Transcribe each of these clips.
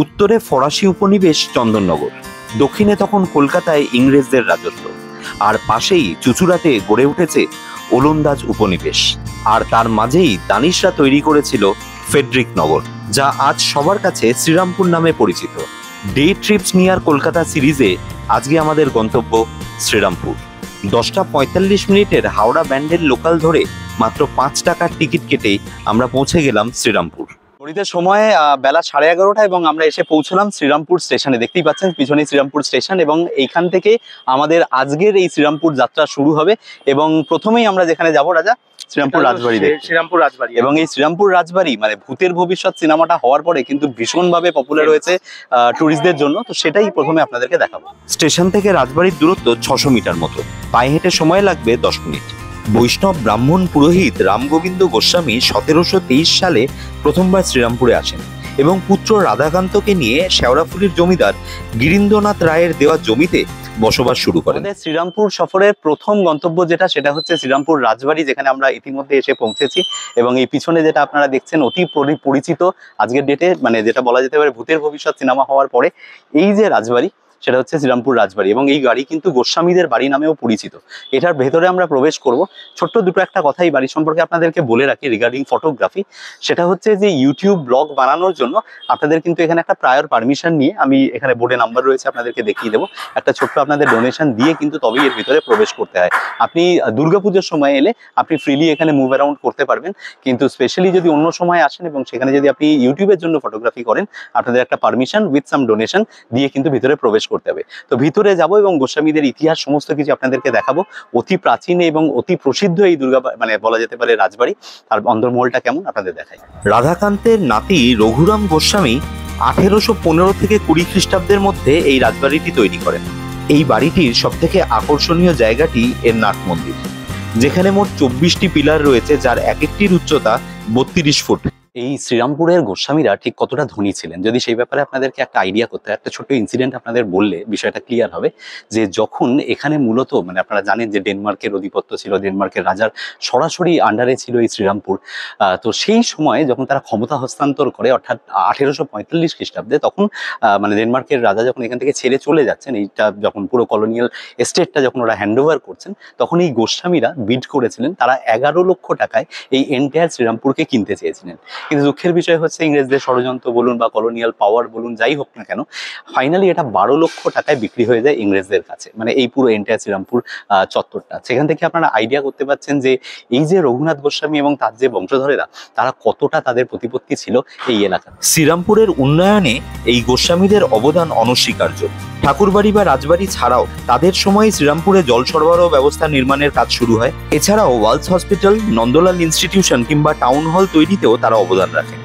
উত্তরে ফরাসি উপনিবেশ চন্দননগর, দক্ষিণে তখন কলকাতায় ইংরেজদের রাজত্ব, আর পাশেই চুঁচুড়াতে গড়ে উঠেছে ওলন্দাজ উপনিবেশ। আর তার মাঝেই দানিশরা তৈরি করেছিল ফেডরিক নগর, যা আজ সবার কাছে শ্রীরামপুর নামে পরিচিত। ডে ট্রিপস নিয়ার কলকাতা সিরিজে আজকে আমাদের গন্তব্য শ্রীরামপুর। 10টা 45 মিনিটের হাওড়া ব্যান্ডেল লোকাল ধরে মাত্র 5 টাকার টিকিট কেটে আমরা পৌঁছে গেলাম শ্রীরামপুর। ঘড়িতে সময় বেলা 11:30 এবং আমরা এসে পৌঁছলাম শ্রীরামপুর স্টেশনে। দেখতেই পাচ্ছেন পিছনে শ্রীরামপুর স্টেশন, এবং এইখান থেকে আমাদের আজকের এই শ্রীরামপুর যাত্রা শুরু হবে। এবং প্রথমেই আমরা যেখানে যাব রাজা, শ্রীরামপুর রাজবাড়ি দেখতে। শ্রীরামপুর রাজবাড়ি, এবং এই শ্রীরামপুর রাজবাড়ি মানে ভূতের ভবিষ্যৎ সিনেমাটা হওয়ার পরে কিন্তু ভীষণভাবে পপুলার হয়েছে ট্যুরিস্টদের জন্য, তো সেটাই প্রথমে আপনাদেরকে দেখাবো। স্টেশন থেকে রাজবাড়ির দূরত্ব 600 মিটার মতো, পায়ে হেঁটে সময় লাগবে 10 মিনিট। বৈষ্ণব ব্রাহ্মণ পুরোহিত রামগোবিন্দ গোস্বামী 1723 সালে প্রথমবার শ্রীরামপুরে আসেন এবং পুত্র রাধাকান্তকে নিয়ে শেওড়াফুলির জমিদার গিরীন্দ্রনাথ রায়ের দেওয়া জমিতে বসবাস শুরু করেন। শ্রীরামপুর সফরের প্রথম গন্তব্য সেটা হচ্ছে শ্রীরামপুর রাজবাড়ি, যেখানে আমরা ইতিমধ্যে এসে পৌঁছেছি। এবং এই পিছনে যেটা আপনারা দেখছেন অতি পরিচিত আজকের ডেটে, মানে যেটা বলা যেতে পারে ভূতের ভবিষ্যৎ সিনেমা হওয়ার পরে এই যে রাজবাড়ি, সেটা হচ্ছে শ্রীরামপুর রাজবাড়ি। এবং এই গাড়ি কিন্তু গোস্বামীদের বাড়ি নামেও পরিচিত। এটার ভেতরে আমরা প্রবেশ করব। ছোট্ট দুটো একটা কথা এই বাড়ি সম্পর্কে আপনাদেরকে বলে রাখি রিগার্ডিং ফটোগ্রাফি। সেটা হচ্ছে যে ইউটিউব ব্লগ বানানোর জন্য আপনাদের কিন্তু এখানে একটা প্রায়র পারমিশন নিয়ে, আমি এখানে বোর্ডে নাম্বার রয়েছে আপনাদেরকে দেখিয়ে দেবো, একটা ছোট্ট আপনাদের ডোনেশন দিয়ে কিন্তু তবেই এর ভিতরে প্রবেশ করতে হয়। আপনি দুর্গাপুজোর সময় এলে আপনি ফ্রিলি এখানে মুভ অ্যারাউন্ড করতে পারবেন, কিন্তু স্পেশালি যদি অন্য সময় আসেন এবং সেখানে যদি আপনি ইউটিউবের জন্য ফটোগ্রাফি করেন, আপনাদের একটা পারমিশন উইথ সাম ডোনেশন দিয়ে কিন্তু ভিতরে প্রবেশ করতে হবে। তো ভিতরে যাব এবং গোস্বামীদের ইতিহাস সমস্ত কিছু আপনাদেরকে দেখাবো। অতি প্রাচীন এবং অতি প্রসিদ্ধ এই মানে বলা যেতে পারে রাজবাড়ি, তার অন্দরমহলটা কেমন আপনাদের দেখাই। রাধাকান্তের নাতি রঘুরাম গোস্বামী 1815 থেকে 20 খ্রিস্টাব্দের মধ্যে এই রাজবাড়িটি তৈরি করেন। এই বাড়িটির সব থেকে আকর্ষণীয় জায়গাটি এর নাট মন্দির, যেখানে মোট 24টি পিলার রয়েছে, যার এক একটির উচ্চতা 32 ফুট। এই শ্রীরামপুরের গোস্বামীরা ঠিক কতটা ধনী ছিলেন, যদি সেই ব্যাপারে আপনাদেরকে একটা আইডিয়া করতে হয়, একটা ছোট্ট ইনসিডেন্ট আপনাদের বললে বিষয়টা ক্লিয়ার হবে। যে যখন এখানে মূলত মানে আপনারা জানেন যে ডেনমার্কের আধিপত্য ছিল, ডেনমার্কের রাজার সরাসরি আন্ডারে ছিল এই শ্রীরামপুর। তো সেই সময় যখন তারা ক্ষমতা হস্তান্তর করে, অর্থাৎ 1845 খ্রিস্টাব্দে, তখন মানে ডেনমার্কের রাজা যখন এখান থেকে ছেড়ে চলে যাচ্ছেন, এইটা যখন পুরো কলোনিয়াল এস্টেটটা যখন ওরা হ্যান্ডওভার করছেন, তখন এই গোস্বামীরা বিড করেছিলেন, তারা 11 লক্ষ টাকায় এই এন্টায়ার শ্রীরামপুরকে কিনতে চেয়েছিলেন। কিন্তু দুঃখের বিষয় হচ্ছে ইংরেজদের ষড়যন্ত্র বলুন বা কলোনিয়াল পাওয়ার বলুন, যাই হোক না কেন, ফাইনালি এটা 12 লক্ষ টাকায় বিক্রি হয়ে যায় ইংরেজদের কাছে, মানে এই পুরো এন্টায়ার শ্রীরামপুর চত্বরটা। সেখান থেকে আপনারা আইডিয়া করতে পারছেন যে এই যে রঘুনাথ গোস্বামী এবং তার যে বংশধরেরা, তারা কতটা তাদের প্রতিপত্তি ছিল এই এলাকা। শ্রীরামপুরের উন্নয়নে এই গোস্বামীদের অবদান অনস্বীকার্য। ঠাকুরবাড়ি বা রাজবাড়ি ছাড়াও তাদের সময় শ্রীরামপুরে জল সরবরাহ ব্যবস্থা নির্মাণের কাজ শুরু হয়। এছাড়াও ওয়ালস হসপিটাল, নন্দলাল ইনস্টিটিউশন কিংবা টাউন হল তৈরিতেও তারা অবদান রাখেন।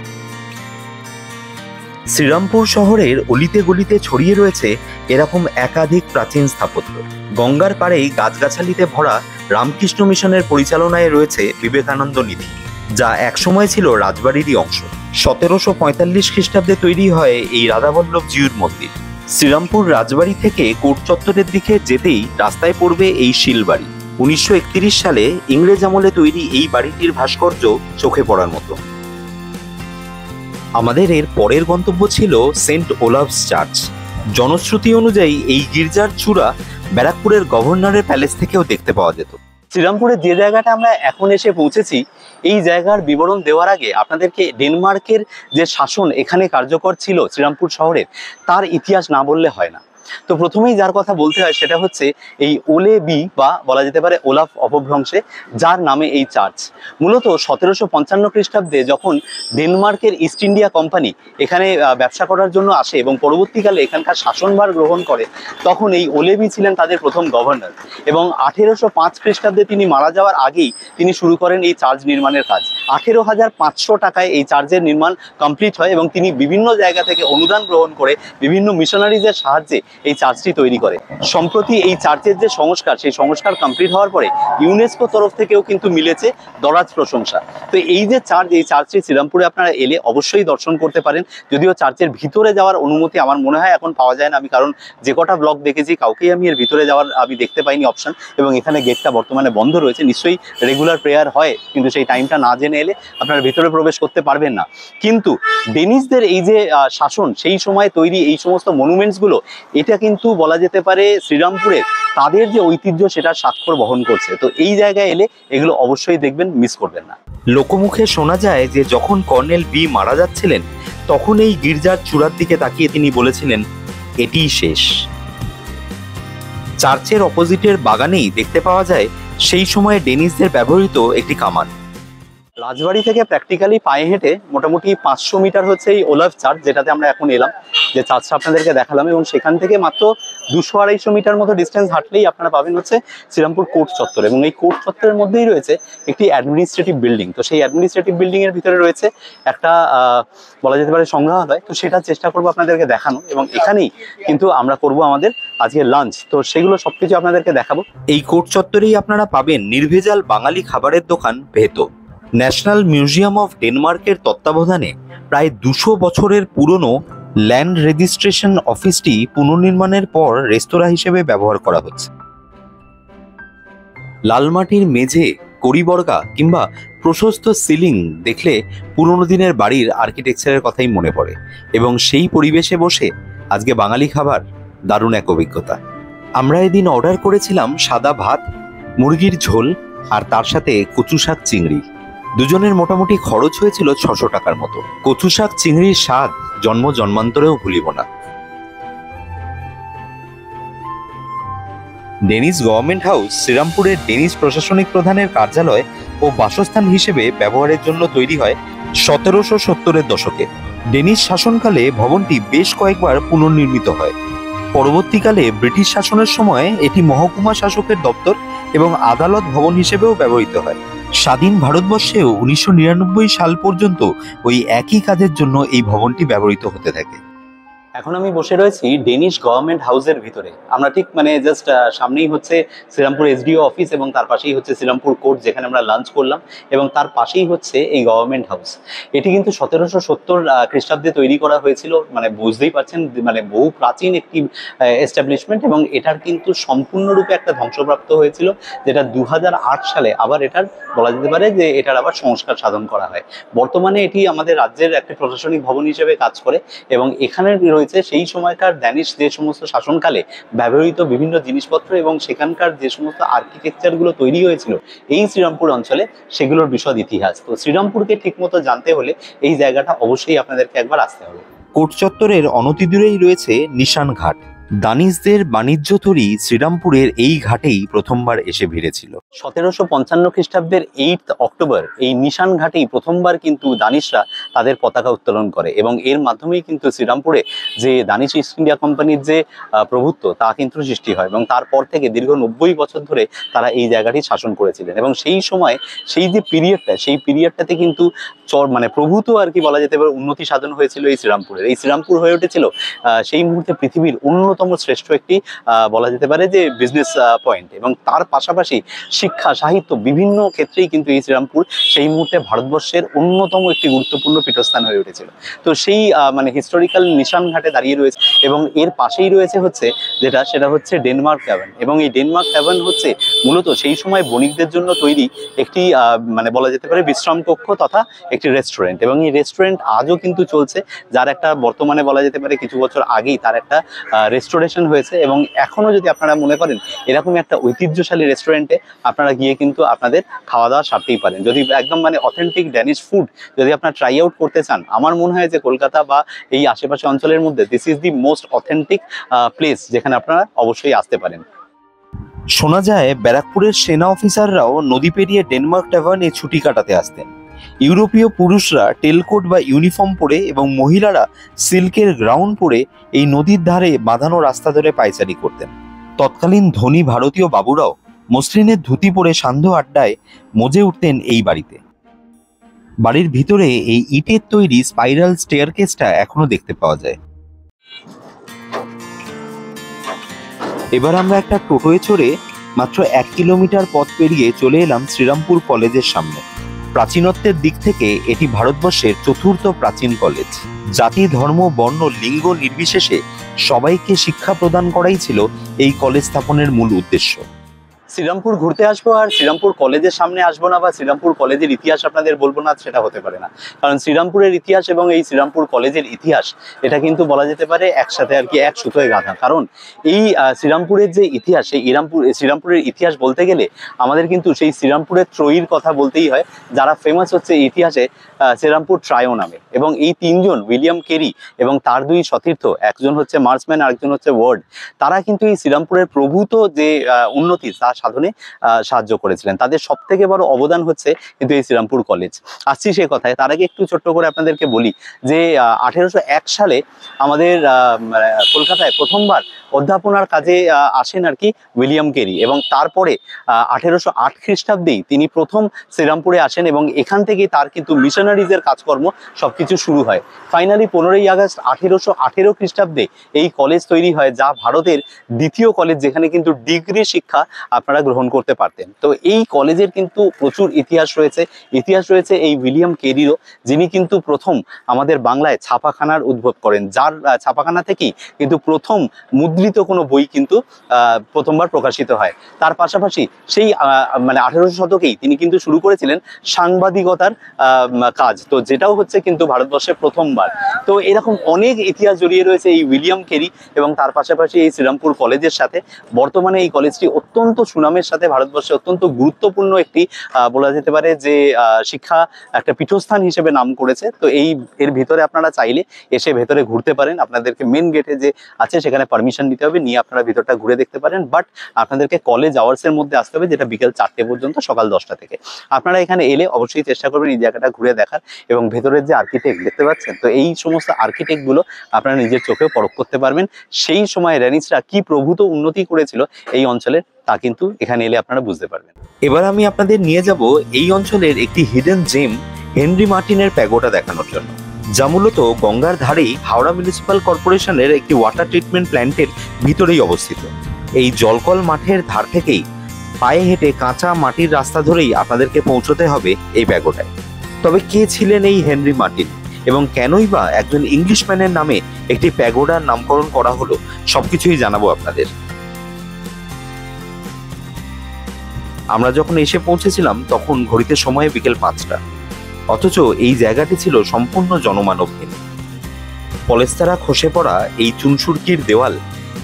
শ্রীরামপুর শহরের অলিতে গলিতে ছড়িয়ে রয়েছে এরকম একাধিক প্রাচীন স্থাপত্য। গঙ্গার পাড়েই গাছগাছালিতে ভরা রামকৃষ্ণ মিশনের পরিচালনায় রয়েছে বিবেকানন্দ নিধি, যা একসময় ছিল রাজবাড়িরই অংশ। 1745 খ্রিস্টাব্দে তৈরি হয় এই রাধাবল্লভ জিউর মন্দির। শ্রীরামপুর রাজবাড়ি থেকে কোর্ট চত্বরের দিকে যেতেই রাস্তায় পড়বে এই শিলবাড়ি। 1931 সালে ইংরেজ আমলে তৈরি এই বাড়িটির ভাস্কর্য চোখে পড়ার মতো। আমাদের এর পরের গন্তব্য ছিল সেন্ট ওলাভস চার্চ। জনশ্রুতি অনুযায়ী এই গির্জার চূড়া ব্যারাকপুরের গভর্নরের প্যালেস থেকেও দেখতে পাওয়া যেত। শ্রীরামপুরের যে জায়গাটা আমরা এখন এসে পৌঁছেছি, এই জায়গার বিবরণ দেওয়ার আগে আপনাদেরকে ডেনমার্কের যে শাসন এখানে কার্যকর ছিল শ্রীরামপুর শহরের, তার ইতিহাস না বললে হয় না। তো প্রথমেই যার কথা বলতে হয় সেটা হচ্ছে এই ওলে বি বা বলা যেতে পারে ওলাফ অপভ্রংশে, যার নামে এই চার্চ। মূলত 1755 খ্রিস্টাব্দে যখন ডেনমার্কের ইস্ট ইন্ডিয়া কোম্পানি এখানে ব্যবসা করার জন্য আসে এবং পরবর্তীকালে এখানকার শাসনভার গ্রহণ করে, তখন এই ওলেবি ছিলেন তাদের প্রথম গভর্নর। এবং 1805 খ্রিস্টাব্দে তিনি মারা যাওয়ার আগেই তিনি শুরু করেন এই চার্চ নির্মাণের কাজ। 18,500 টাকায় এই চার্চের নির্মাণ কমপ্লিট হয় এবং তিনি বিভিন্ন জায়গা থেকে অনুদান গ্রহণ করে বিভিন্ন মিশনারিজের সাহায্যে এই চার্চটি তৈরি করে। সম্প্রতি এই চার্চের যে সংস্কার, সেই সংস্কার কমপ্লিট হওয়ার পরে ইউনেস্কো তরফ থেকেও কিন্তু মিলেছে দরাজ প্রশংসা। তো এই যে চার্চ, এই চার্চটি শ্রীরামপুরে আপনারা এলে অবশ্যই দর্শন করতে পারেন। যদিও চার্চের ভিতরে যাওয়ার অনুমতি আমার মনে হয় এখন পাওয়া যায় না, আমি কারণ যে কটা ব্লগ দেখেছি কাউকেই আমি এর ভিতরে যাওয়ার আমি দেখতে পাইনি অপশন, এবং এখানে গেটটা বর্তমানে বন্ধ রয়েছে। নিশ্চয়ই রেগুলার প্রেয়ার হয়, কিন্তু সেই টাইমটা না জেনে এলে আপনারা ভিতরে প্রবেশ করতে পারবেন না। কিন্তু ডেনিশদের এই যে শাসন, সেই সময় তৈরি এই সমস্ত মনুমেন্টসগুলো, এটা কিন্তু বলা যেতে পারে শ্রীরামপুরে তাদের যে ঐতিহ্য সেটার স্বাক্ষর বহন করছে। তো এই জায়গায় এলে এগুলো অবশ্যই দেখবেন, মিস করবেন না। লোকমুখে শোনা যায় যে যখন কর্নেল বি মারা যাচ্ছিলেন, তখন এই গির্জার চূড়ার দিকে তাকিয়ে তিনি বলেছিলেন, এটিই শেষ। চার্চের অপোজিটের বাগানেই দেখতে পাওয়া যায় সেই সময়ে ডেনিশদের ব্যবহৃত একটি কামান। রাজবাড়ি থেকে প্র্যাকটিক্যালি পায়ে হেঁটে মোটামুটি 500 মিটার হচ্ছে এই ওলাফ চার্চ, যেটাতে আমরা এখন এলাম, যে চার্চটা আপনাদেরকে দেখালাম, এবং সেখান থেকে মাত্র 200-250 মিটার মতো ডিস্টেন্স হাঁটলেই আপনারা পাবেন হচ্ছে শ্রীরামপুর কোর্ট চত্বর। এবং এই কোর্ট চত্বরের মধ্যেই রয়েছে একটি অ্যাডমিনিস্ট্রেটিভ বিল্ডিং। তো সেই অ্যাডমিনিস্ট্রেটিভ বিল্ডিং এর ভিতরে রয়েছে একটা বলা যেতে পারে সংগ্রহালয়। তো সেটা চেষ্টা করবো আপনাদেরকে দেখানো, এবং এখানেই কিন্তু আমরা করব আমাদের আজকে লাঞ্চ। তো সেগুলো সবকিছু আপনাদেরকে দেখাবো। এই কোর্ট চত্বরেই আপনারা পাবেন নির্ভেজাল বাঙালি খাবারের দোকান ভেতো। ন্যাশনাল মিউজিয়াম অফ ডেনমার্কের তত্ত্বাবধানে প্রায় 200 বছরের পুরনো ল্যান্ড রেজিস্ট্রেশন অফিসটি পুনর্নির্মাণের পর রেস্তোরাঁ হিসেবে ব্যবহার করা হচ্ছে। লালমাটির মেঝে, কড়িবর্গা কিংবা প্রশস্ত সিলিং দেখলে পুরনো দিনের বাড়ির আর্কিটেকচারের কথাই মনে পড়ে, এবং সেই পরিবেশে বসে আজকে বাঙালি খাবার দারুণ এক অভিজ্ঞতা। আমরা এদিন অর্ডার করেছিলাম সাদা ভাত, মুরগির ঝোল আর তার সাথে কচু শাক চিংড়ি। দুজনের মোটামুটি খরচ হয়েছিল 600 টাকার মতো। কচু শাক চিংড়ির স্বাদ জন্ম জন্মান্তরেও ভুলিব না। ডেনিশ গভর্নমেন্ট হাউস শ্রীরামপুরের ডেনিশ প্রশাসনিক প্রধানের কার্যালয় ও বাসস্থান হিসেবে ব্যবহারের জন্য তৈরি হয় 1770-এর দশকে। ডেনিশ শাসনকালে ভবনটি বেশ কয়েকবার পুনর্নির্মিত হয়। পরবর্তীকালে ব্রিটিশ শাসনের সময় এটি মহকুমা শাসকের দপ্তর এবং আদালত ভবন হিসেবেও ব্যবহৃত হয়। স্বাধীন ভারতবর্ষেও 1999 সাল পর্যন্ত ওই একই কাজের জন্য এই ভবনটি ব্যবহৃত হতে থাকে। এখন আমি বসে রয়েছি ডেনিশ গভর্নমেন্ট হাউসের ভিতরে। আমরা ঠিক মানে জাস্ট সামনেই হচ্ছে শ্রীরামপুর এসডিও অফিস, এবং তার পাশেই হচ্ছে শ্রীরামপুর কোর্ট যেখানে আমরা লাঞ্চ করলাম, এবং তার পাশেই হচ্ছে এই গভর্নমেন্ট হাউস। এটি কিন্তু 1770 খ্রিস্টাব্দে তৈরি করা হয়েছিল। মানে বুঝতেই পারছেন, মানে বহু প্রাচীন একটি এস্টাবলিশমেন্ট, এবং এটার কিন্তু সম্পূর্ণরূপে একটা ধ্বংসপ্রাপ্ত হয়েছিল, যেটা 2008 সালে আবার এটার বলা যেতে পারে যে এটার আবার সংস্কার সাধন করা হয়। বর্তমানে এটি আমাদের রাজ্যের একটা প্রশাসনিক ভবন হিসেবে কাজ করে, এবং এখানে সেই সময়কার ড্যানিশ যে সমস্ত শাসনকালে ব্যবহৃত বিভিন্ন জিনিসপত্র এবং সেখানকার যে সমস্ত আর্কিটেকচারগুলো তৈরি হয়েছিল এই শ্রীরামপুর অঞ্চলে, সেগুলোর বিশদ ইতিহাস। তো শ্রীরামপুরকে ঠিকমতো জানতে হলে এই জায়গাটা অবশ্যই আপনাদেরকে একবার আসতে হবে। কোর্ট চত্বরের অনতিদূরেই রয়েছে নিশান ঘাট। দানিশদের বাণিজ্য তরী শ্রীরামপুরের এই ঘাটেই প্রথমবার এসে ভিড়েছিল। 1755 খ্রিস্টাব্দের 8 অক্টোবর এই নিশান ঘাটেই প্রথমবার কিন্তু দানিশরা তাদের পতাকা উত্তোলন করে, এবং এর মাধ্যমেই কিন্তু শ্রীরামপুরে যে দানিশ ইস্ট ইন্ডিয়া কোম্পানির যে প্রভুত্ব তা কিন্তু সৃষ্টি হয়, এবং তারপর থেকে দীর্ঘ 90 বছর ধরে তারা এই জায়গাটি শাসন করেছিলেন। এবং সেই সময় সেই যে সেই পিরিয়ডটাতে কিন্তু মানে প্রভূত আর কি বলা যেতে পারে উন্নতি সাধন হয়েছিল এই শ্রীরামপুরের। এই শ্রীরামপুর হয়ে উঠেছিল সেই মুহূর্তে পৃথিবীর অন্যতম শ্রেষ্ঠ একটি বলা যেতে পারে যে বিজনেস পয়েন্ট, এবং তার পাশাপাশি শিক্ষা, সাহিত্য বিভিন্ন ক্ষেত্রেই কিন্তু এই শ্রীরামপুর সেই মুহূর্তে ভারতবর্ষের অন্যতম একটি গুরুত্বপূর্ণ পীঠস্থান হয়ে উঠেছিল। তো সেই মানে হিস্টোরিক্যাল নিশান ঘাটে দাঁড়িয়ে রয়েছে, এবং এর পাশেই রয়েছে হচ্ছে সেটা হচ্ছে ডেনমার্ক ট্যাভার্ন। এবং এই ডেনমার্ক ট্যাভার্ন হচ্ছে মূলত সেই সময় বণিকদের জন্য তৈরি একটি মানে বলা যেতে পারে বিশ্রাম কক্ষ তথা একটি রেস্টুরেন্ট, এবং এই রেস্টুরেন্ট আজও কিন্তু চলছে, যার একটা বর্তমানে বলা যেতে পারে কিছু বছর আগেই তার একটা রেস্টোরেশন হয়েছে। এবং এখনো যদি আপনারা মনে করেন এরকম একটা ঐতিহ্যশালী রেস্টুরেন্টে আপনারা গিয়ে কিন্তু আপনাদের খাওয়া দাওয়া সারতেই পারেন। যদি একদম মানে অথেন্টিক ড্যানিশ ফুড যদি আপনারা ট্রাই আউট করতে চান, আমার মনে হয় যে কলকাতা বা এই আশেপাশে অঞ্চলের মধ্যে this is the most authentic place যেখানে আপনারা অবশ্যই আসতে পারেন। শোনা যায় ব্যারাকপুরের সেনা অফিসাররাও নদী পেরিয়ে ডেনমার্ক ট্যাভার্নে ছুটি কাটাতে আসতেন। ইউরোপীয় পুরুষরা টেলকোট বা ইউনিফর্ম পরে এবং মহিলারা সিল্কের গ্রাউন পরে এই নদীর ধারে বাঁধানো রাস্তা ধরে পায়চারি করতেন। তৎকালীন ধনী ভারতীয় বাবুরাও মসলিনের ধুতি পরে সান্ধ্য আড্ডায় মজে উঠতেন এই বাড়িতে। বাড়ির ভিতরে এই ইটের তৈরি স্পাইরাল স্টেয়ারকেসটা এখনো দেখতে পাওয়া যায়। এবার আমরা একটা টোটোয় চড়ে মাত্র 1 কিলোমিটার পথ পেরিয়ে চলে এলাম শ্রীরামপুর কলেজের সামনে। প্রাচীনত্বের দিক থেকে এটি ভারতবর্ষের চতুর্থ প্রাচীন কলেজ। জাতি, ধর্ম, বর্ণ, লিঙ্গ নির্বিশেষে সবাইকে শিক্ষা প্রদান করাই ছিল এই কলেজ স্থাপনের মূল উদ্দেশ্য। শ্রীরামপুর ঘুরতে আসবো আর শ্রীরামপুর কলেজের সামনে আসবো না, বা শ্রীরামপুর কলেজের ইতিহাস আপনাদের বলবো না, সেটা হতে পারে না। কারণ শ্রীরামপুরের ইতিহাস এবং এই শ্রীরামপুর কলেজের ইতিহাস এটা কিন্তু বলা যেতে পারে একসাথে আর কি, এক সুতোয় গাঁথা। কারণ এই শ্রীরামপুরের যে ইতিহাস, সেই শ্রীরামপুরের ইতিহাস বলতে গেলে আমাদের কিন্তু সেই শ্রীরামপুরের ত্রয়ীর কথা বলতেই হয়, যারা ফেমাস হচ্ছে ইতিহাসে শ্রীরামপুর ট্রায়ো নামে। এবং এই তিনজন, উইলিয়াম কেরি এবং তার দুই সতীর্থ, একজন হচ্ছে মার্সম্যান, আরেকজন হচ্ছে ওয়ার্ড, তারা কিন্তু এই শ্রীরামপুরের প্রভূত যে উন্নতি তা সাধনে সাহায্য করেছিলেন। তাদের সব থেকে বড় অবদান হচ্ছে কিন্তু এই শ্রীরামপুর কলেজ। আসছি সে কথায়, তার আগে একটু ছোট্ট করে আপনাদেরকে বলি যে 1801 সালে আমাদের কলকাতায় প্রথমবার অধ্যাপনার কাজে আসেন আর কি উইলিয়াম কেরি, এবং তারপরে 1808 খ্রিস্টাব্দেই তিনি প্রথম শ্রীরামপুরে আসেন, এবং এখান থেকেই তার কিন্তু মিশনারিজের কাজকর্ম সবকিছু শুরু হয়। ফাইনালি 15ই আগস্ট 1818 খ্রিস্টাব্দে এই কলেজ তৈরি হয়, যা ভারতের দ্বিতীয় কলেজ যেখানে কিন্তু ডিগ্রি শিক্ষা আপনারা গ্রহণ করতে পারতেন। তো এই কলেজের কিন্তু প্রচুর ইতিহাস রয়েছে এই উইলিয়াম কেরিরও, যিনি কিন্তু প্রথম আমাদের বাংলায় ছাপাখানার উদ্ভব করেন, যার ছাপাখানা থেকেই কিন্তু প্রথম মুদ্রিত কোনো বই কিন্তু প্রথমবার প্রকাশিত হয়। তার পাশাপাশি সেই 1800 শতকেই তিনি কিন্তু শুরু করেছিলেন সাংবাদিকতার কাজ, তো যেটাও হচ্ছে কিন্তু ভারতবর্ষে প্রথমবার। তো এরকম অনেক ইতিহাস জড়িয়ে রয়েছে এই উইলিয়াম কেরি এবং তার পাশাপাশি এই শ্রীরামপুর কলেজের সাথে। বর্তমানে এই কলেজটি অত্যন্ত সুনামের সাথে ভারতবর্ষে অত্যন্ত গুরুত্বপূর্ণ একটি বলা যেতে পারে যে শিক্ষা একটা পীঠস্থান হিসেবে নাম করেছে। তো এর ভিতরে আপনারা চাইলে এসে ভেতরে ঘুরতে পারেন। আপনাদেরকে মেন গেটে যে আছে সেখানে পারমিশন নিতে হবে, নিয়ে আপনারা ভিতরটা ঘুরে দেখতে পারেন। বাট আপনাদেরকে কলেজ আওয়ার্সের মধ্যে আসতে হবে, যেটা বিকেল 4টে পর্যন্ত, সকাল 10টা থেকে। আপনারা এখানে এলে অবশ্যই চেষ্টা করবেন এই জায়গাটা ঘুরে দেখার, এবং ভেতরের যে আর্কিটেক্ট দেখতে পাচ্ছেন, তো এই সমস্ত আর্কিটেক্ট গুলো আপনারা নিজের চোখেও পরখ করতে পারবেন। সেই সময় রেনিসরা কি প্রভূত উন্নতি করেছিল এই অঞ্চলে, তা কিন্তু এখানে এলে আপনারা বুঝতে পারবেন। এবার আমি আপনাদের নিয়ে যাব এই অঞ্চলের একটি হিডেন জেম, হেনরি মার্টিনের প্যাগোডা দেখানোর জন্য, যা মূলত গঙ্গার ধারেই হাওড়া মিউনিসিপাল কর্পোরেশনের একটি ওয়াটার ট্রিটমেন্ট প্ল্যান্টের ভিতরেই অবস্থিত। এই জলকল মাঠের ধার থেকেই পায়ে হেঁটে কাঁচা মাটির রাস্তা ধরেই আপনাদেরকে পৌঁছতে হবে এই প্যাগোডায়। তবে কে ছিলেন এই হেনরি মার্টিন, এবং কেনই বা একজন ইংলিশম্যানের নামে একটি প্যাগোডার নামকরণ করা হলো, সবকিছুই জানাবো আপনাদের। আমরা যখন এসে পৌঁছেছিলাম তখন ঘড়িতে সময় বিকেল 5টা, অথচ এই জায়গাটি ছিল সম্পূর্ণ জনমানবহীন। পলেস্তারা খসে পড়া এই চুনসুরকির দেওয়াল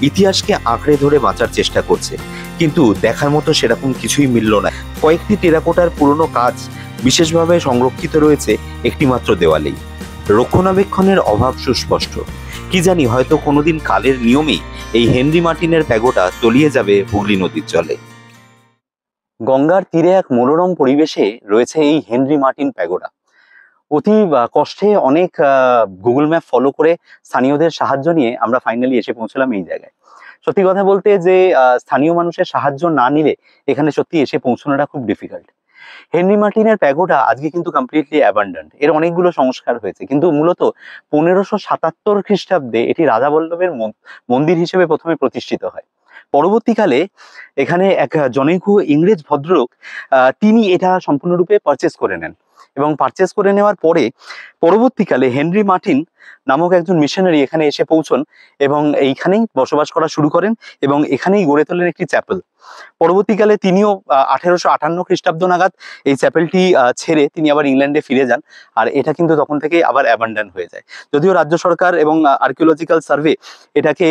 ইতিহাসকে আঁকড়ে ধরে বাঁচার চেষ্টা করছে, কিন্তু দেখার মতো সেরকম কিছুই মিলল না। কয়েকটি টেরাকোটার পুরনো কাজ বিশেষভাবে সংরক্ষিত রয়েছে একটিমাত্র দেওয়ালেই। রক্ষণাবেক্ষণের অভাব সুস্পষ্ট। কি জানি, হয়তো কোনোদিন কালের নিয়মেই এই হেনরি মার্টিনের প্যাগোডা তলিয়ে যাবে হুগলি নদীর জলে। গঙ্গার তীরে এক মনোরম পরিবেশে রয়েছে এই হেনরি মার্টিন প্যাগোডা। অতি কষ্টে অনেক গুগল ম্যাপ ফলো করে স্থানীয়দের সাহায্য নিয়ে আমরা ফাইনালি এসে পৌঁছলাম এই জায়গায়। সত্যি কথা বলতে যে স্থানীয় মানুষের সাহায্য না নিলে এখানে সত্যি এসে পৌঁছানোটা খুব ডিফিকাল্ট। হেনরি মার্টিনের প্যাগোডা আজকে কিন্তু কমপ্লিটলি অ্যাবান্ডন্ড। এর অনেকগুলো সংস্কার হয়েছে, কিন্তু মূলত 1577 খ্রিস্টাব্দে এটি রাজা বল্লভের মন্দির হিসেবে প্রথমে প্রতিষ্ঠিত হয়। পরবর্তীকালে এখানে এক জনৈক ইংরেজ ভদ্রলোক তিনি এটা সম্পূর্ণরূপে পারচেস করে নেন, এবং পারচেস করে নেওয়ার পরে পরবর্তীকালে হেনরি মার্টিন নামক একজন মিশনারি এখানে এসে পৌঁছন এবং এইখানেই বসবাস করা শুরু করেন, এবং এখানেই গড়ে তোলেন একটি চ্যাপেল। পরবর্তীকালে তিনিও 1858 খ্রিস্টাব্দ নাগাদ এই চ্যাপেলটি ছেড়ে তিনি আবার ইংল্যান্ডে ফিরে যান, আর এটা কিন্তু তখন থেকে আবার অ্যাবান্ডন হয়ে যায়। যদিও রাজ্য সরকার এবং আর্কিওলজিক্যাল সার্ভে এটাকে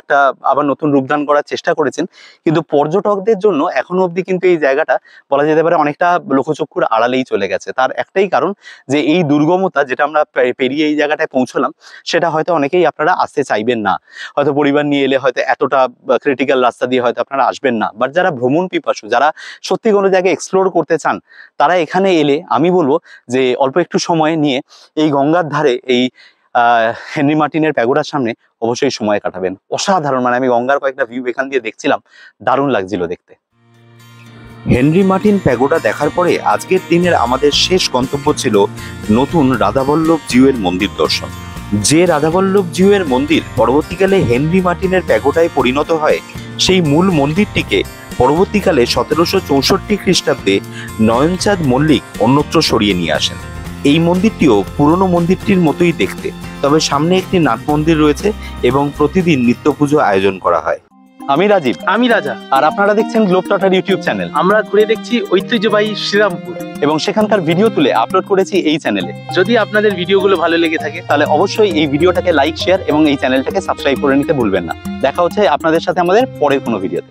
একটা আবার নতুন রূপদান করার চেষ্টা করেছেন, কিন্তু পর্যটকদের জন্য এখনো অবধি কিন্তু এই জায়গাটা বলা যেতে পারে অনেকটা লোকচক্ষুর আড়ালেই চলে গেছে। তার একটাই কারণ যে এই দুর্গমতা, যেটা আমরা পেরিয়ে এই জায়গাটায় পৌঁছলাম, সেটা হয়তো অনেকেই আপনারা আসতে চাইবেন না। হয়তো পরিবার নিয়ে এলে হয়তো এতটা ক্রিটিক্যাল রাস্তা দিয়ে হয়তো আপনারা আসবেন না, বাট যারা ভ্রমণ পিপাসু, যারা সত্যি কোনো জায়গায় এক্সপ্লোর করতে চান, তারা এখানে এলে আমি বলবো যে অল্প একটু সময় নিয়ে এই গঙ্গার ধারে এই হেনরি মার্টিনের প্যাগোডার সামনে অবশ্যই সময় কাটাবেন। অসাধারণ, মানে আমি গঙ্গার কয়েকটা ভিউ এখান দিয়ে দেখছিলাম, দারুণ লাগছিল দেখতে। হেনরি মার্টিন প্যাগোডা দেখার পরে আজকের দিনের আমাদের শেষ গন্তব্য ছিল নতুন রাধাবল্লভ জিউয়ের মন্দির দর্শন। যে রাধাবল্লভ জিউয়ের মন্দির পরবর্তীকালে হেনরি মার্টিনের প্যাগোডায় পরিণত হয়, সেই মূল মন্দিরটিকে পরবর্তীকালে 1764 খ্রিস্টাব্দে নয়নচাঁদ মল্লিক অন্যত্র সরিয়ে নিয়ে আসেন। এই মন্দিরটিও পুরনো মন্দিরটির মতোই দেখতে, তবে সামনে একটি নাট মন্দির রয়েছে এবং প্রতিদিন নিত্য পুজো আয়োজন করা হয়। আমি রাজীব। আমি রাজা। আর আপনারা দেখছেন গ্লোবট্রটার ইউটিউব চ্যানেল। আমরা ঘুরে দেখছি ঐতিহ্যবাহী শ্রীরামপুর এবং সেখানকার ভিডিও তুলে আপলোড করেছি এই চ্যানেলে। যদি আপনাদের ভিডিওগুলো ভালো লেগে থাকে তাহলে অবশ্যই এই ভিডিওটাকে লাইক, শেয়ার এবং এই চ্যানেলটাকে সাবস্ক্রাইব করে নিতে ভুলবেন না। দেখা হচ্ছে আপনাদের সাথে আমাদের পরের কোনো ভিডিওতে।